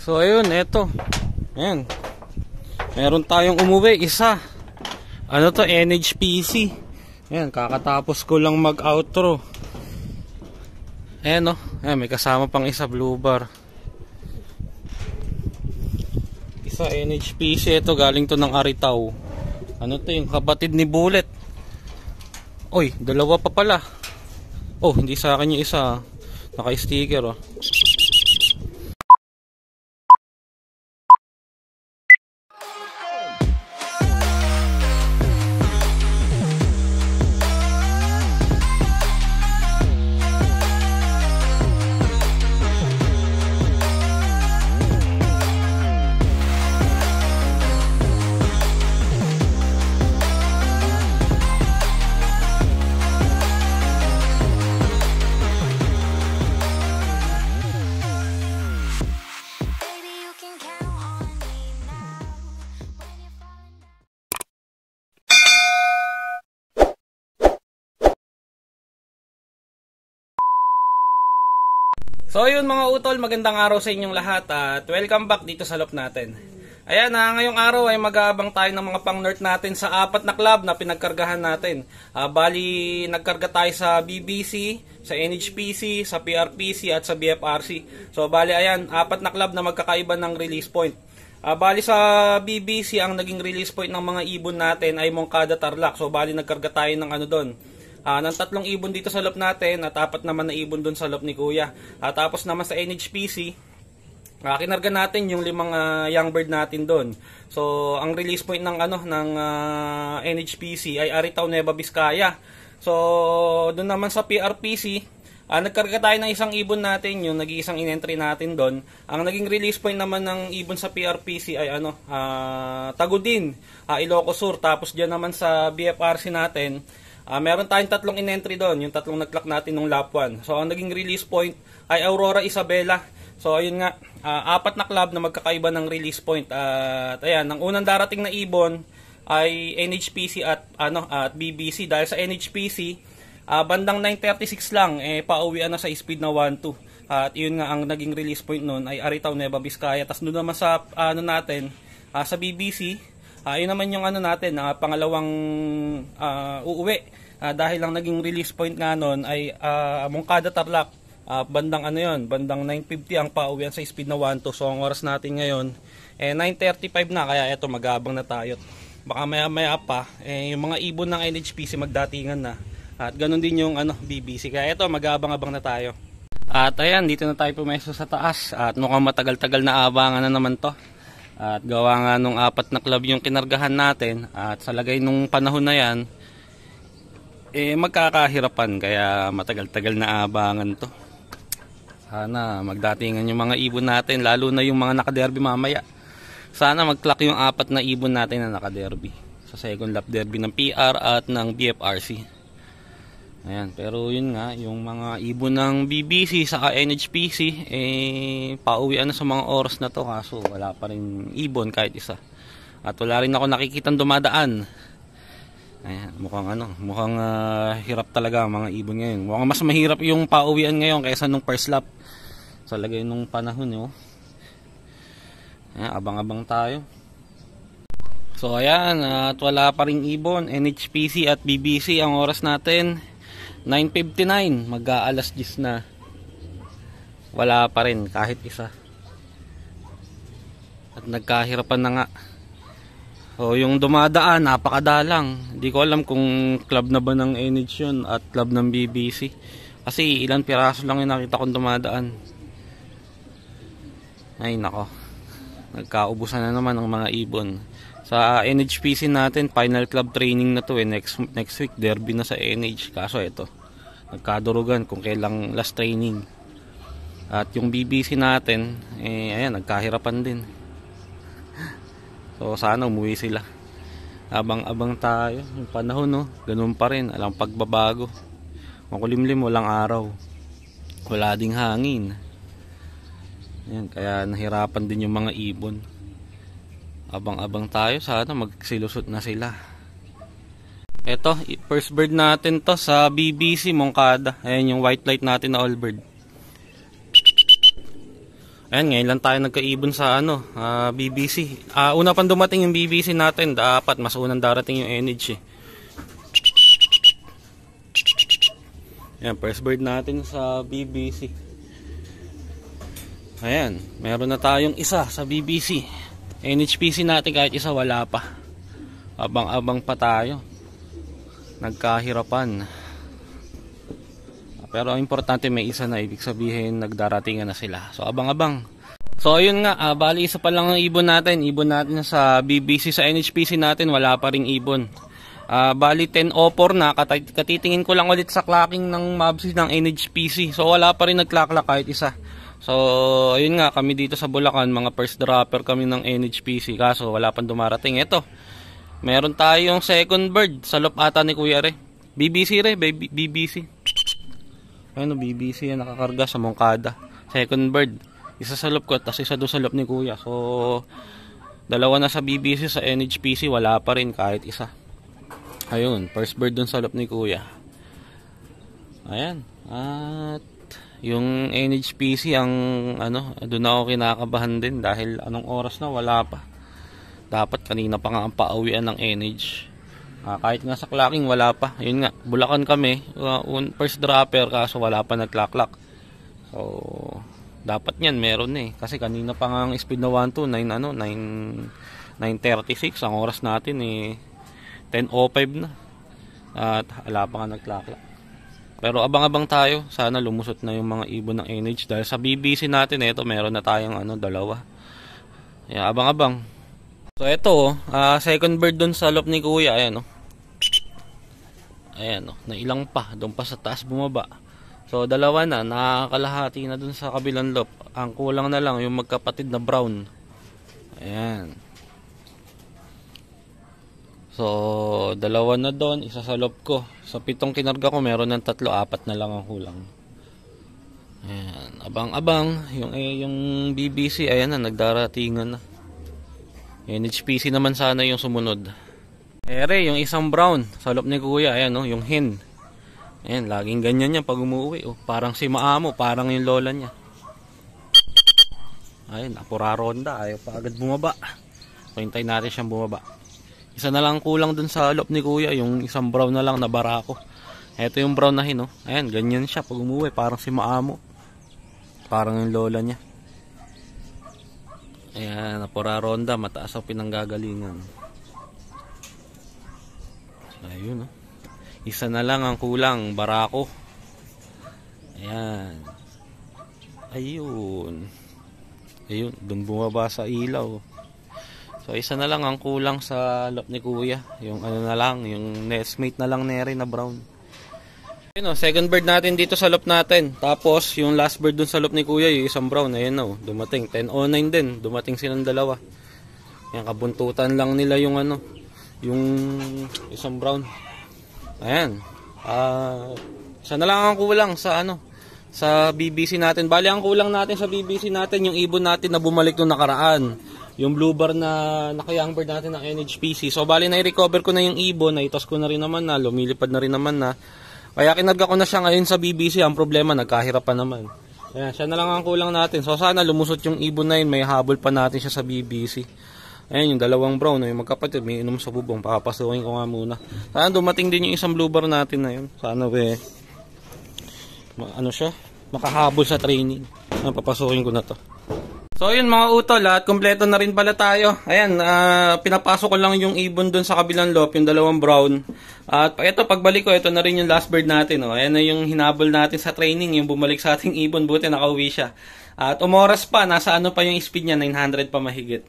So ayun, eto. Ayan. Meron tayong umuwi, isa. Ano to, NHPC. Ayan, kakatapos ko lang mag-outro. Ayan, no. Ayan, may kasama pang isa, blue bar. Isa NHPC, ito galing to ng Aritaw. Ano to, yung kapatid ni Bullet. Oy, dalawa pa pala. Oh, hindi sa akin yung isa. Naka-sticker, oh. So yun mga utol, magandang araw sa inyong lahat at welcome back dito sa loop natin. Ayan, ngayong araw ay mag-aabang tayo ng mga pang-nerd natin sa 4 na club na pinagkargahan natin. Bali, nagkarga tayo sa BBC, sa NHPC, sa PRPC at sa BFRC. So bali ayan, 4 na club na magkakaiba ng release point. Bali sa BBC, ang naging release point ng mga ibon natin ay Moncada Tarlac. So bali nagkarga tayo ng ano doon. Ng 3 ibon dito sa loop natin at 4 naman na ibon doon sa loop ni Kuya. Tapos naman sa NHPC, kinarga natin yung 5 young bird natin doon. So ang release point ng NHPC ay Aritaw, Nueva Vizcaya. So doon naman sa PRPC, nagkarga tayo ng isang ibon natin, yung nag-iisang in-entry natin doon. Ang naging release point naman ng ibon sa PRPC ay Tagudin, Ilocos Sur. Tapos diyan naman sa BFRC natin, meron tayong 3 in-entry doon, yung 3 nag-clock natin nung lap 1. So ang naging release point ay Aurora Isabela. So ayun nga, 4 na club na magkakaiba ng release point. At ayan, ang unang darating na ibon ay NHPC at BBC. Dahil sa NHPC, bandang 9:36 lang pauwian na sa speed na 1-2. At yun nga, ang naging release point noon ay Aritaw, Nueva Vizcaya. Tapos doon naman sa sa BBC, yun naman yung natin, pangalawang uuwi. Dahil lang naging release point nga nun ay Moncada Tarlac. Bandang bandang 9:50 ang pauwian sa speed na 1-2. So ang oras natin ngayon 9:35 na, kaya eto mag-aabang na tayo. Baka maya pa yung mga ibon ng NHPC magdatingan na. At ganun din yung BBC. Kaya eto mag-aabang-abang na tayo. At ayan, dito na tayo pumesto sa taas. At mukhang matagal-tagal na abangan na naman to. At gawa nga nung 4 na club yung kinargahan natin. At sa lagay nung panahon na yan, magkakahirapan. Kaya matagal-tagal na abangan to. Sana magdatingan yung mga ibon natin, lalo na yung mga nakaderby mamaya. Sana mag-clock yung 4 na ibon natin na nakaderby sa second lap derby ng PR at ng BFRC. Ayan, pero yun nga, yung mga ibon ng BBC sa NHPC pauwian na sa mga oras na to, kaso wala pa rin ibon kahit isa. At wala rin ako nakikitang dumadaan. Ayan, mukhang hirap talaga ang mga ibon ngayon. Mukhang mas mahirap yung pauwian ngayon kaysa nung first lap. Sa lagay nung panahon, ayan, abang-abang tayo. So ayan, at wala pa ring ibon. NHPC at BBC, ang oras natin 9:59, mag-aalas 10 na. Wala pa rin kahit isa. At nagkahirapan na nga. So yung dumadaan, napakadalang. Hindi ko alam kung club na ba ng NH yun at club ng BBC. Kasi ilang piraso lang yung nakita kong dumadaan. Ay nako, nagkaubusan na naman ang mga ibon. Sa NHPC natin, final club training na to next week derby na sa NH. Kaso ito, nagkadurugan kung kailang last training. At yung BBC natin, ayan, nagkahirapan din. So sana umuwi sila. Abang-abang tayo. Yung panahon, ganun pa rin, alang pagbabago. Makulimlim, walang araw. Wala ding hangin. Ayan, kaya nahirapan din yung mga ibon. Abang-abang tayo, sana magsilusot na sila. Eto, first bird natin to sa BBC Moncada. Ayan yung white light natin na all bird. Ayan, ngayon lang tayo nagkaibon sa BBC. Una pang dumating yung BBC natin, dapat mas unang darating yung NH eh. Ayan, first bird natin sa BBC. Ayan, meron na tayong isa sa BBC. NHPC natin kahit isa wala pa. Abang-abang pa tayo. Nagkahirapan. Pero ang importante may isa na, ibig sabihin nagdaratingan na sila. So abang-abang. So ayun nga, bali isa pa lang ang ibon natin. Ibon natin sa BBC. Sa NHPC natin wala pa ring ibon. Bali 10:04 na, katitingin ko lang ulit sa clocking ng MABSI ng NHPC. So wala pa rin nagclock kahit isa. So ayun nga, kami dito sa Bulacan, mga first dropper kami ng NHPC. Kaso wala pang dumarating. Ito, meron tayong second bird sa loob ata ni Kuya Re. BBC Re, BBC. Ayun, BBC yan nakakarga sa Moncada. Second bird. Isa sa loob ko, tapos isa doon sa loob ni Kuya. So, dalawa na sa BBC, sa NHPC, wala pa rin kahit isa. Ayun, first bird doon sa loob ni Kuya. Ayan. At, yung NHPC, doon ako kinakabahan din dahil anong oras na, wala pa. Dapat kanina pa nga ang pauwian ng NH. Kahit nga sa clocking wala pa. Yun nga, Bulacan kami, first dropper kaso wala pa nag-clock. So dapat yan meron eh. Kasi kanina pa nga ang speed na 129 9:36 ang oras natin eh 10:05 na. At wala pa nga nag-clock. Pero abang-abang tayo, sana lumusot na yung mga ibon ng NH dahil sa BBC natin ito meron na tayong dalawa. Kaya abang-abang. So ito second bird dun sa loob ni Kuya, ayan Ayan nailang pa, doon pa sa taas bumaba. So dalawa na, nakakalahati na doon sa kabilang loop. Ang kulang na lang yung magkapatid na brown. Ayan. So dalawa na doon, isa sa loop ko. Sa 7 kinarga ko meron ng 3, 4 na lang ang kulang. Ayan, abang-abang yung BBC, ayan na, nagdaratingan na. NHPC naman sana yung sumunod. Ere, yung isang brown sa loob ni Kuya, ayan yung hen. Ayan, laging ganyan yan pag umuwi. Parang si Maamo, parang yung lola niya. Ayan, napuraronda, ayaw pa agad bumaba. So, hintayin natin siyang bumaba. Isa na lang kulang dun sa loob ni Kuya, yung isang brown na lang na barako. Ito yung brown na hen, ayan, ganyan siya pag umuwi, parang si Maamo. Parang yung lola niya. Ayan, napuraronda, mataas ang pinanggagalingan. Ayun isa na lang ang kulang, barako. Ayan. Ayun, dun bumaba sa ilaw. So isa na lang ang kulang sa loob ni Kuya. Yung na lang, yung nestmate na lang nere na brown. Ayun second bird natin dito sa loob natin. Tapos yung last bird dun sa loob ni Kuya, yung isang brown. Ayun dumating, 10:09 din. Dumating silang dalawa. Yan, kabuntutan lang nila yung yung isang brown. Ayan. Isa na lang ang kulang sa sa BBC natin. Bali ang kulang natin sa BBC natin yung ibon natin na bumalik nung nakaraan. Yung blue bar na naka-young bird natin ng NHPC. So bali na i-recover ko na yung ibon, naitas ko na rin naman na, lumilipad na rin naman na. Kaya kinarga ko na siya ngayon sa BBC. Ang problema, nagkahirapan naman. Ayan, siya na lang ang kulang natin. So sana lumusot yung ibon na yun, may habol pa natin siya sa BBC. Ayan yung dalawang brown, yung magkapatid, may inom sa bubong, papapasukin ko nga muna. Sana dumating din yung isang blue bar natin na yun. Sana siya, makahabol sa training. Papasukin ko na to. So yun mga utol, at kompleto na rin pala tayo. Ayan, pinapasok ko lang yung ibon dun sa kabilang loop, yung dalawang brown. At ito, pagbalik ko, ito na rin yung last bird natin. Ayan na yung hinabol natin sa training, yung bumalik sa ating ibon, buti nakauwi siya. At umoras pa, nasa pa yung speed niya, 900 pa mahigit.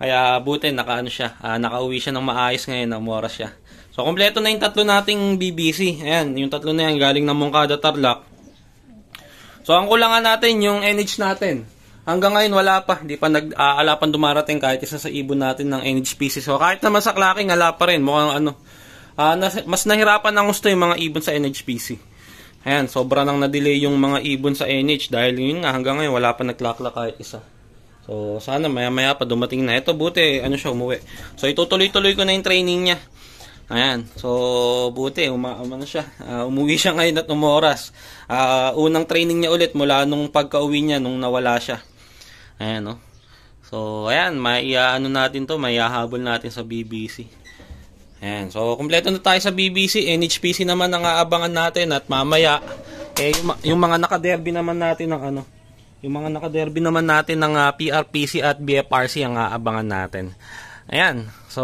Kaya buti nakauwi siya ng maayos ngayon, umoras siya. So kompleto na yung tatlo nating BBC. Ayan, yung tatlo na yan galing ng Moncada, Tarlac. So ang kulangan natin yung NH natin. Hanggang ngayon wala pa, hindi pa wala pang dumarating kahit isa sa ibon natin ng NHPC. So kahit naman sa clocking wala pa rin, mukhang mas nahirapan ng gusto yung mga ibon sa NHPC. Ayan, sobra nang na-delay yung mga ibon sa NH dahil yun nga hanggang ngayon wala pa nag-clock kahit isa. So sana maya-maya pa dumating na. Ito buti siya umuwi. So itutuloy-tuloy ko na yung training niya. Ayan. So buti umuwi siya ngayon at umoras. Unang training niya ulit mula nung pagka-uwi niya nung nawala siya. Ayan, no? So, ayan, ano natin to, may hahabol natin sa BBC. Ayan, so, kompleto na tayo sa BBC. NHPC naman ang aabangan natin at mamaya, yung mga naka-derby naman natin ng yung mga naka-derby naman natin ng PRPC at BFRC ang aabangan natin. Ayan, so,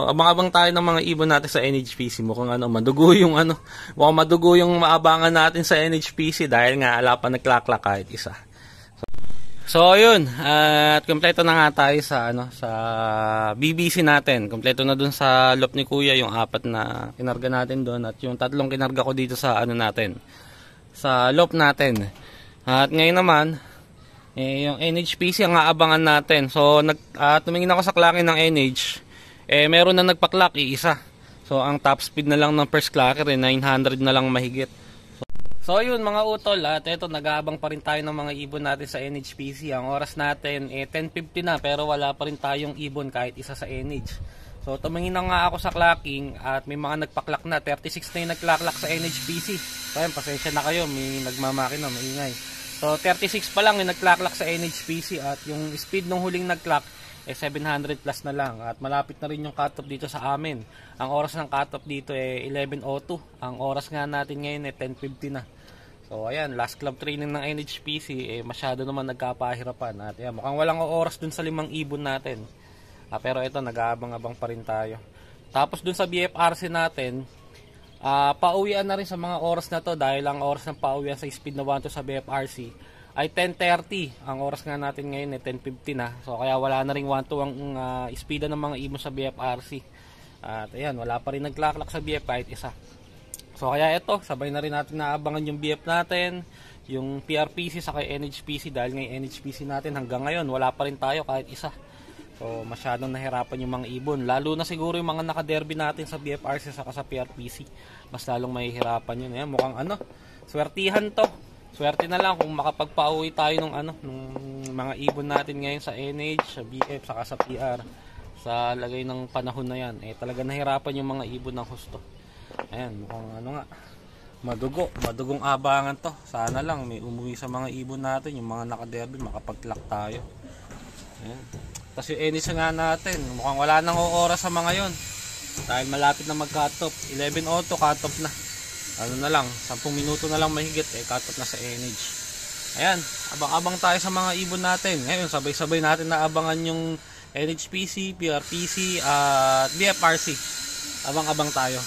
abang-abang tayo ng mga ibon natin sa NHPC. Mukhang madugo yung mukhang madugo yung maabangan natin sa NHPC dahil nga ala pa nagklaklak kahit isa. So ayun, at kompleto na nga tayo sa sa BBC natin. Kompleto na dun sa loop ni Kuya yung 4 na kinarga natin doon at yung 3 kinarga ko dito sa natin. Sa loop natin. At ngayon naman, yung NHPC ang aabangan natin. So tumingin ako sa clacking ng NH. Meron na nagpa-clock isa. So ang top speed na lang ng first clacker 900 na lang mahigit. So yun mga utol, at eto nag-aabang pa rin tayo ng mga ibon natin sa NHPC. Ang oras natin 10:50 na pero wala pa rin tayong ibon kahit isa sa NH. So tumingin na nga ako sa clocking at may mga nagpa-clock na. 36 na yung nag-clock sa NHPC. So ayun, pasensya na kayo, may nagmamakina, maingay. So 36 pa lang yung nag-clock sa NHPC at yung speed ng huling nag-clock 700 plus na lang at malapit na rin yung cutoff dito sa amin. Ang oras ng cutoff dito 11:02. Ang oras nga natin ngayon 10:50 na. So ayan, last club training ng NHPC masyado naman nagkapahirapan at ayan, mukhang walang oras dun sa 5 ibon natin. Pero ito nag-aabang-abang pa rin tayo. Tapos dun sa BFRC natin, pauwian na rin sa mga oras na to dahil ang oras ng pauwian sa speed na 1 to sa BFRC ay 10:30. Ang oras nga natin ngayon 10:50 na. So kaya wala na ring 1 to ang speeda ng mga ibon sa BFRC. At ayan, wala pa rin nagklaklak sa BF kahit isa. So kaya ito, sabay na rin natin naabangan yung BF natin, yung PRPC sa kay NHPC dahil ngay NHPC natin hanggang ngayon wala pa rin tayo kahit isa. So masyadong nahirapan yung mga ibon, lalo na siguro yung mga naka-derby natin sa BFRC saka sa PRPC. Mas lalong mahihirapan yun. Ayan, mukhang swertihan to. Swerte na lang kung makapagpauwi tayo nung mga ibon natin ngayon sa NH, sa BF, saka sa PR. Sa lagay ng panahon na yan, talaga nahirapan yung mga ibon ng husto. Ayan, mukhang madugong abangan to. Sana lang may umuwi sa mga ibon natin, yung mga naka-derby, makapag-clock tayo. Ayan. Tapos yung NH nga natin, mukhang wala nang oras sa mga yon. Dahil malapit na mag-cut-off, 11:02 cut-off na. Na lang, 10 minuto na lang mahigit cut-off na sa NH. Ayan, abang-abang tayo sa mga ibon natin. Ngayon, sabay-sabay natin naabangan yung NHPC, PRPC, at BFRC. Abang-abang tayo.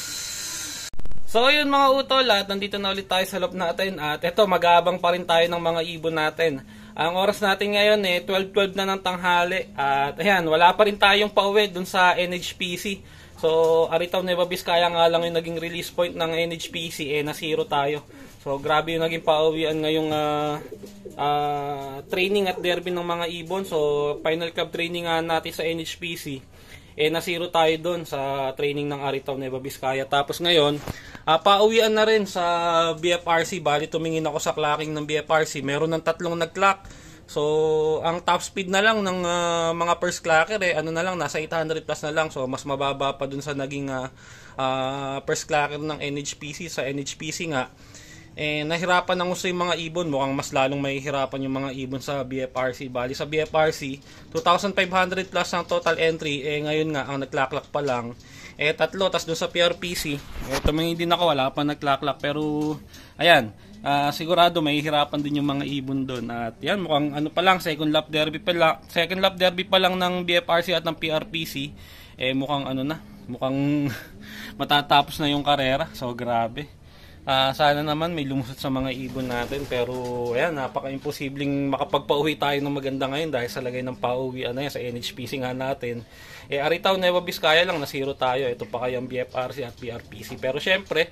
So yun mga utol, at nandito na ulit tayo sa loop natin. At eto, mag-aabang pa rin tayo ng mga ibon natin. Ang oras natin ngayon 12:12 na ng tanghali. At ayan, wala pa rin tayong pauwi dun sa NHPC. So, Aritaw Nueva Vizcaya nga lang yung naging release point ng NHPC, na 0 tayo. So, grabe yung naging pauwian ngayong training at derby ng mga ibon. So, final club training natin sa NHPC, na 0 tayo doon sa training ng Aritaw Nueva Vizcaya. Tapos ngayon, pauwian na rin sa BFRC. Bali, tumingin ako sa clocking ng BFRC. Meron ng 3 nag-clock. So, ang top speed na lang ng mga first clacker na lang, nasa 800 plus na lang. So, mas mababa pa dun sa naging first clacker ng NHPC. Sa NHPC nga, nahirapan ng gusto yung mga ibon. Mukhang mas lalong mahihirapan yung mga ibon sa BFRC. Bali sa BFRC, 2,500 plus ang total entry. Ngayon nga, ang nagklaklak pa lang 3. Tas dun sa PRPC, tumingin din ako, wala pa nagklaklak. Pero, ayan, sigurado mahihirapan din yung mga ibon doon. At yan, mukhang pa lang, second lap derby pa lang ng BFRC at ng PRPC. Mukhang mukhang matatapos na yung karera. So grabe. Sana naman may lumusot sa mga ibon natin, pero ayan, napaka-imposibleng makapagpauwi tayo ng maganda ngayon dahil sa lagay ng pauwi sa NHPC nga natin. Aritaw Nueva Vizcaya lang, na 0 tayo. Ito pa kayang BFRC at PRPC. Pero syempre,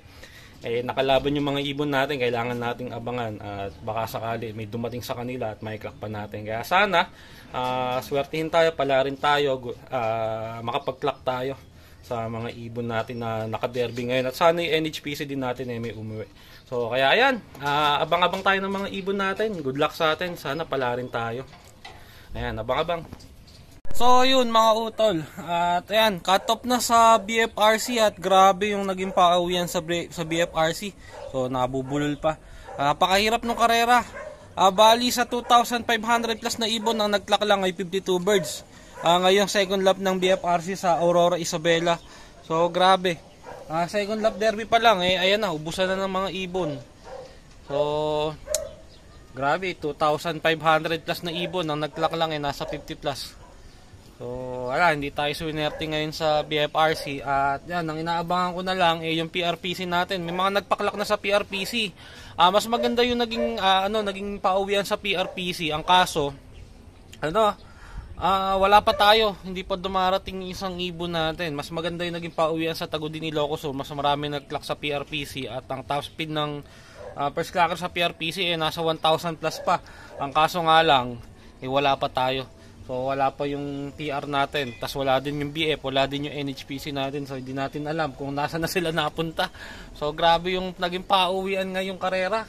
nakalaban yung mga ibon natin, kailangan nating abangan at baka sakali may dumating sa kanila at may clock pa natin. Kaya sana swertihin tayo, pala rin tayo, makapag-clock tayo sa mga ibon natin na naka-derby ngayon. At sana yung NHPC din natin may umuwi. So kaya ayan, abang-abang tayo ng mga ibon natin. Good luck sa atin, sana pala rin tayo. Ayan, abang-abang. So yun mga utol, at ayan, cut off na sa BFRC at grabe yung naging pauwian sa BFRC. So nabubulol pa. Napakahirap ng karera. Bali sa 2,500 plus na ibon ang nag-clock lang ay 52 birds. Ngayong second lap ng BFRC sa Aurora Isabela. So grabe. Second lap derby pa lang ayan na, ubusan na ng mga ibon. So grabe, 2,500 plus na ibon ang nag-clock lang nasa 50 plus. So wala, hindi tayo swinerte ngayon sa BFRC. At yan, ang inaabangan ko na lang yung PRPC natin. May mga nagpaklak na sa PRPC. Mas maganda yung naging pauwian sa PRPC. Ang kaso, wala pa tayo. Hindi pa dumarating isang ibon natin. Mas maganda yung naging pauwian sa Tagudin, Ilocos. So mas marami nagklak sa PRPC. At ang top speed ng first clacker sa PRPC nasa 1,000 plus pa. Ang kaso nga lang, wala pa tayo. So wala pa yung PR natin, tas wala din yung BF, wala din yung NHPC natin. So hindi natin alam kung nasa na sila napunta. So grabe yung naging pauwian ngayong karera.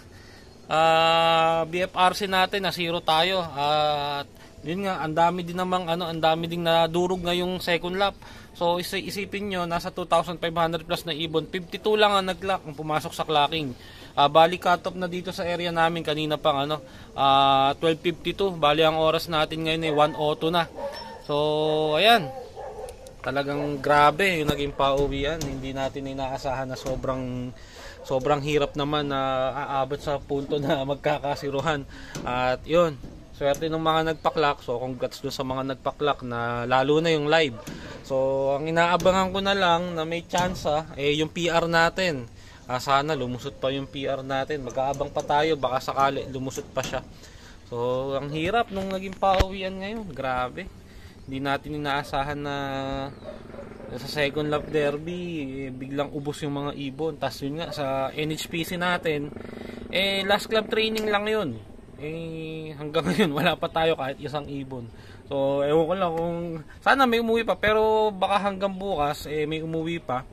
BFRC natin na 0 tayo. At yun nga, ang dami din namang ang dami ding nadurog ngayong second lap. So isipin nyo, nasa 2,500 plus na ibon, 52 lang ang nag-clock ang pumasok sa clocking. Bali cut off na dito sa area namin kanina pang 12:52. Bali ang oras natin ngayon ay 1:02 na. So ayan, talagang grabe yung naging pauwian. Hindi natin inaasahan na sobrang hirap naman na aabot sa punto na magkakasiruhan. At yun, swerte ng mga nagpaklak. So congrats doon sa mga nagpaklak na lalo na yung live. So ang inaabangan ko na lang na may chance yung PR natin. Sana lumusot pa yung PR natin. Mag-aabang pa tayo, baka sakali lumusot pa siya. So ang hirap nung naging pauwian ngayon. Grabe, hindi natin inaasahan na sa second lap derby biglang ubos yung mga ibon. Tapos yun nga, sa NHPC natin last club training lang yun. Hanggang ngayon wala pa tayo kahit isang ibon. So ewan ko lang kung sana may umuwi pa, pero baka hanggang bukas may umuwi pa.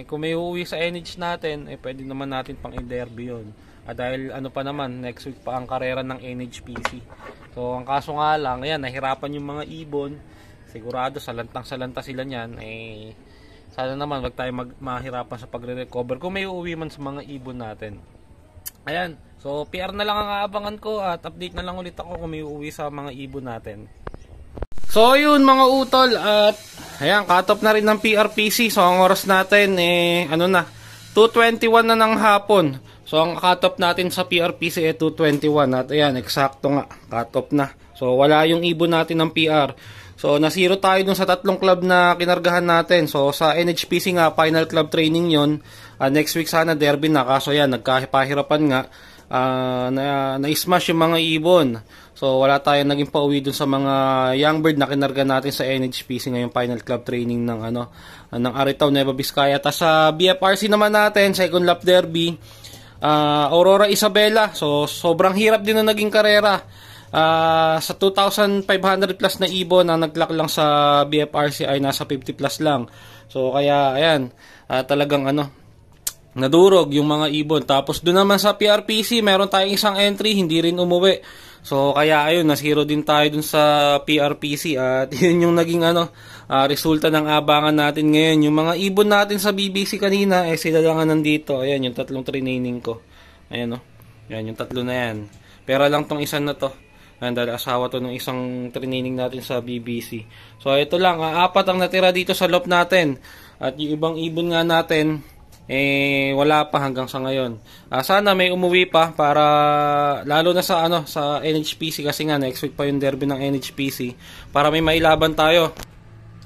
Kung may uuwi sa NH natin, pwede naman natin pang i-derby yun. Dahil pa naman, next week pa ang karera ng NHPC. So ang kaso nga lang, ayan, nahirapan yung mga ibon. Sigurado salantang-salanta sila niyan. Sana naman wag tayo mahirapan sa pagre-recover kung may uuwi man sa mga ibon natin. Ayan, so PR na lang ang aabangan ko at update na lang ulit ako kung may uuwi sa mga ibon natin. So yun mga utol, at ayan, cut off na rin ng PRPC. So ang oras natin 2:21 na ng hapon. So ang cut off natin sa PRPC 2:21. At ayan, eksakto nga, cut off na. So wala yung ibon natin ng PR. So na-zero tayo dun sa tatlong club na kinargahan natin. So sa NHPC nga, final club training yon. Next week sana derby na, kaso yan, nagkahirapan nga. Na-smash yung mga ibon. So wala tayong naging pauwi dun sa mga young bird na kinarga natin sa NHPC ngayong final club training ng ng Aritaw, Nueva Vizcaya. Tas sa BFRC naman natin, second lap derby, Aurora Isabela. So sobrang hirap din na naging karera. Sa 2,500 plus na ibon ang nag-clock lang sa BFRC ay nasa 50 plus lang. So kaya ayan, talagang nadurog yung mga ibon. Tapos doon naman sa PRPC, meron tayong isang entry, hindi rin umuwi. So kaya ayun, na-zero din tayo dun sa PRPC. At yun yung naging resulta ng abangan natin ngayon. Yung mga ibon natin sa BBC kanina, sila lang nandito. Ayan, yung tatlong training ko. Ayan Ayan, yung tatlo na yan. Pero lang tong isa na to. Ayan, dahil asawa to ng isang training natin sa BBC. So ito lang, 4 ang natira dito sa loop natin. At yung ibang ibon nga natin, wala pa hanggang sa ngayon. Sana may umuwi pa para lalo na sa sa NHPC, kasi nga next week pa yung derby ng NHPC, para may mailaban tayo.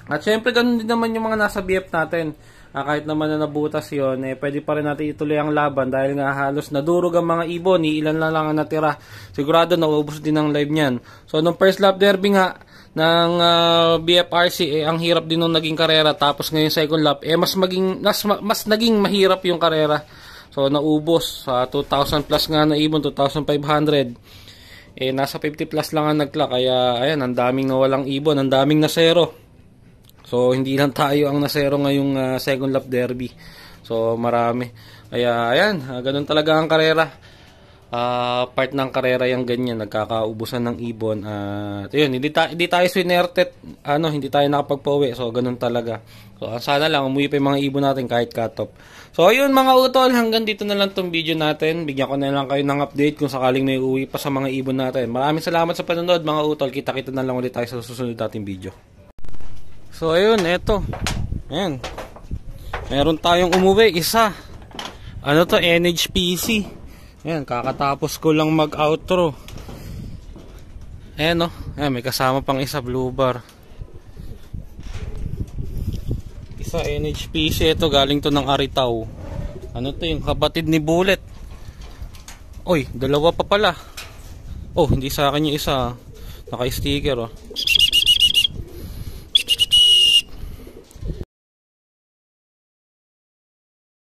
At syempre ganun din naman yung mga nasa BF natin. Kahit naman na nabutas yon, pwede pa rin natin ituloy ang laban dahil nga halos nadurog ang mga ibon, ilan na lang ang natira. Sigurado naubos din ang live niyan. So nung first lap derby nga ng BFRC, ang hirap din nung naging karera. Tapos ngayon second lap, mas naging mahirap yung karera. So naubos sa 2,000 plus nga na ibon, 2,500. Nasa 50 plus lang ang nag-clock. Kaya ayan, ang daming nawalang ibon, ang daming nasero. So hindi lang tayo ang nasero ngayong second lap derby. So marami. Kaya ayan, ganun talaga ang karera. part ng karera yung ganyan, nagkakaubusan ng ibon. At yun, hindi tayo swinerted, hindi tayo nakapagpauwi. So, ganun talaga. So, sana lang umuwi pa yung mga ibon natin kahit cut-off. So, ayun mga utol, hanggang dito na lang tong video natin. Bigyan ko na lang kayo ng update kung sakaling may uwi pa sa mga ibon natin. Maraming salamat sa panonood mga utol. Kita-kita na lang ulit tayo sa susunod nating video. So, ayun, eto. Ayan. Meron tayong umuwi, isa. Ano to, NHPC. Ayan, kakatapos ko lang mag-outro. Ayan, no. Ayan, may kasama pang isa, blue bar. Isa NHPC, ito galing to ng Aritaw. Ano to, yung kapatid ni Bullet. Oy, dalawa pa pala. Oh, hindi sa akin yung isa. Naka-sticker, oh.